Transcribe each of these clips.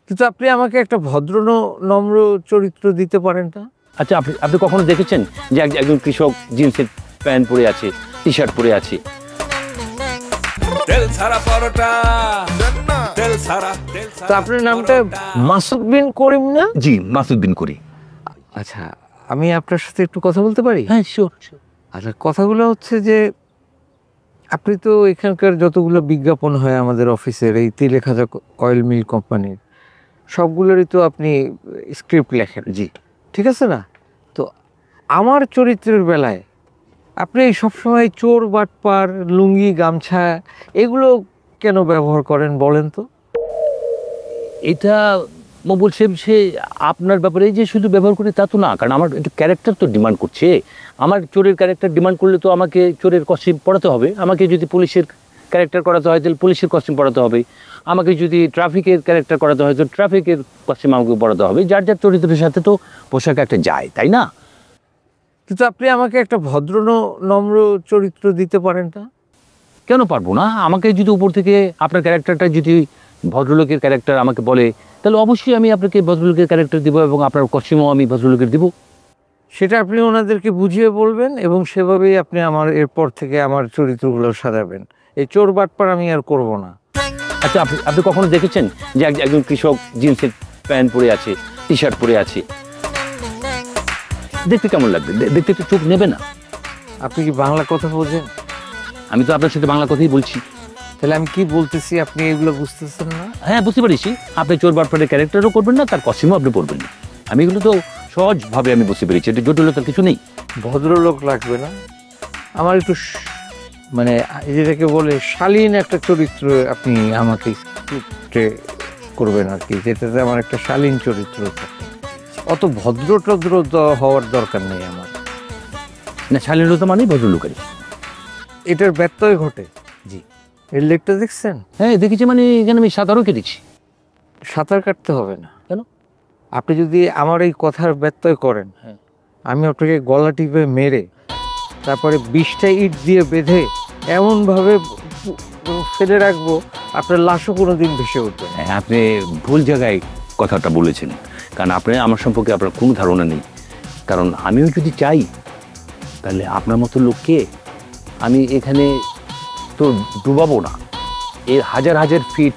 কিন্তু আপনি আমাকে একটা ভদ্র নম্র চরিত্র দিতে পারেন না? আচ্ছা, আপনি আপনি কখনো দেখেছেন যে একজন কৃষক জিন্সের প্যান্ট পরে আছে, টি শার্ট পরে আছে? তো আপনার নামটা মাসুদ বিন করিম না? জি, মাসুদ বিন করিম। আচ্ছা, আমি আপনার সাথে একটু কথা বলতে পারি? হ্যাঁ, শিওর। আচ্ছা, কথাগুলো হচ্ছে যে আপনি তো এখানকার যতগুলো বিজ্ঞাপন হয় আমাদের অফিসের, এই তিলেখাজা অয়েল মিল কোম্পানির সবগুলোরই তো আপনি স্ক্রিপ্ট লেখেন। জি, ঠিক আছে না? তো আমার চরিত্রের বেলায় আপনি সবসময় চোর বাটপার লুঙ্গি গামছা এগুলো কেন ব্যবহার করেন বলেন তো? এটা বলছে সে আপনার ব্যাপারে যে শুধু ব্যবহার করে তা তো না, কারণ আমার একটু ক্যারেক্টার তো ডিমান্ড করছে। আমার চোরের ক্যারেক্টার ডিমান্ড করলে তো আমাকে চোরের কস্টিউম পরাতে হবে। আমাকে যদি পুলিশের ক্যারেক্টার করাতে হয় তাহলে পুলিশের কস্টিউম পরাতে হবে। আমাকে যদি ট্রাফিকের ক্যারেক্টার করাতে হয় তো ট্রাফিকের কস্টিউম আমাকে পরাতে হবে। যার যার চরিত্রের সাথে তো পোশাক একটা যায়, তাই না? কিন্তু আপনি আমাকে একটা ভদ্র নম্র চরিত্র দিতে পারেন না? কেন পারবো না? আমাকে যদি উপর থেকে আপনার ক্যারেক্টারটা যদি ভদ্রলোকের ক্যারেক্টার আমাকে বলে, তাহলে অবশ্যই আমি আপনাকে ভদ্রলোকের ক্যারেক্টার দিব এবং আপনার কস্টিউমও আমি ভদ্রলোকের দিব। সেটা আপনি ওনাদেরকে বুঝিয়ে বলবেন এবং সেভাবেই আপনি আমার এরপর থেকে আমার চরিত্রগুলো সাজাবেন। এই চোর বাটপার আমি আর করব না। আচ্ছা, আপনি আপনি কখনো দেখেছেন যে একজন কৃষক জিন্সের প্যান্ট পরে আছে, টি শার্ট পরে আছে? দেখতে কেমন লাগবে? দেখতে তো চোখ নেবে না? আপনি কি বাংলা কথা বোঝেন? আমি তো আপনার সাথে বাংলা কথাই বলছি। তাহলে আমি কি বলতেছি আপনি এগুলো বুঝতেছেন না? হ্যাঁ, বুঝতে পারিছি। আপনি চোর বাটপারের ক্যারেক্টারও করবেন না, তার কস্টিউমও আপনি পরবেন না। আমি এগুলো তো সহজভাবে আমি বুঝতে পেরেছি, এটা জটিলতার কিছু নেই। ভদ্রলোক লাগবে না, আমার একটু মানে যেটাকে বলে শালীন একটা চরিত্র আপনি আমাকে স্ক্রিপ্টে করবেন আর কি, যেটাতে আমার একটা শালীন চরিত্র থাকে। অত ভদ্র টদ্র হওয়ার দরকার নেই আমার। না, শালীনতা মানেই ভদ্রলোকের। এটার ব্যত্যয় ঘটে। জি। এর লেকটা দেখছেন? হ্যাঁ, দেখেছি। মানে এখানে আমি সাঁতারও কেটেছি। সাঁতার কাটতে হবে না। কেন? আপনি যদি আমার এই কথার ব্যত্যয় করেন, হ্যাঁ, আমি আপনাকে গলা টিপে মেরে তারপরে 20টা ইট দিয়ে বেঁধে এমনভাবে ফেলে রাখবো আপনার লাশও কোনোদিন ভেসে উঠবে না। হ্যাঁ, আপনি ভুল জায়গায় কথাটা বলেছেন, কারণ আপনার আমার সম্পর্কে আপনার কোনো ধারণা নেই। কারণ আমিও যদি চাই তাহলে আপনার মতো লোককে আমি এখানে তো ডুবাবো না। এর হাজার হাজার ফিট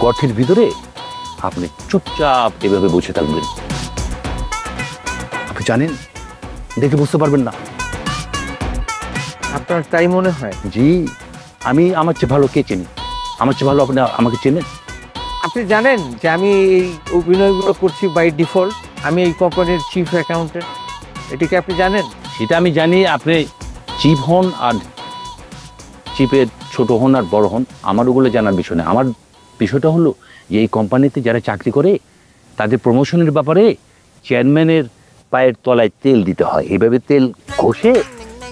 গর্তের ভিতরে আপনি চুপচাপ এভাবে বসে থাকবেন। আপনি জানেন, দেখে বুঝতে পারবেন না। আপনার তাই মনে হয়? জি, আমি আমার চেয়ে ভালো কে চিনি? আমার চেয়ে ভালো আপনি আমাকে চেনেন? আপনি জানেন যে আমি এই অভিনয়গুলো করছি বাই ডিফল্ট। আমি এই কোম্পানির চিফ অ্যাকাউন্টেন্ট, এটা কি আপনি জানেন? সেটা আমি জানি। আপনি চিফ হন আর চিফের ছোট হন আর বড় হন, আমার ওগুলো জানার বিষয় না। আমার বিষয়টা হলো যে এই কোম্পানিতে যারা চাকরি করে তাদের প্রমোশনের ব্যাপারে চেয়ারম্যানের পায়ের তলায় তেল দিতে হয়। এইভাবে তেল ঘষে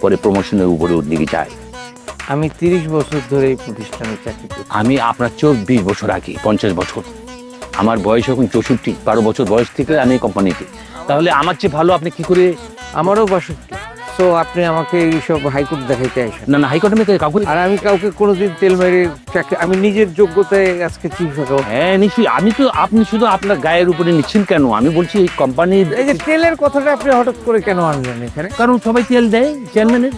পরে প্রমোশনের উপরে দিকে যায়। আমি 30 বছর ধরে এই প্রতিষ্ঠানে চাকরি করি। আমি আপনার 20 বছর আগে, 50 বছর। আমার বয়স এখন 64, 12 বছর বয়স থেকে আমি এই কোম্পানিতে। তাহলে আমার চেয়ে ভালো আপনি কি করে? আমারও 62। তো আপনি আমাকে এইসব হাইকোর্ট দেখাইতে আসেন? না না, হাইকোর্টে আমি কাউকে। আর আমি কাউকে কোনোদিন তেল মেরে চাকরি, আমি নিজের যোগ্যতায় আজকে চিফ অ্যাকাউন্ট। হ্যাঁ, নিশ্চয়ই। আমি তো, আপনি শুধু আপনার গায়ের উপরে নিচ্ছেন কেন? আমি বলছি এই কোম্পানির। এই যে তেলের কথাটা আপনি হঠাৎ করে কেন আনলেন এখানে? কারণ সবাই তেল দেয় চেয়ারম্যানের।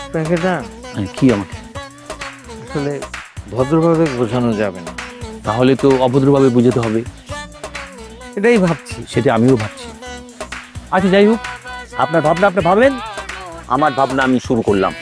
আপনাকে না কি আমাকে আসলে ভদ্রভাবে বোঝানো যাবে না। তাহলে তো অভদ্রভাবে বুঝাতে হবে। এটাই ভাবছি। সেটা আমিও ভাবছি। আচ্ছা, যাই হোক, আপনার ভাবনা আপনি ভাবেন, আমার ভাবনা আমি শুরু করলাম।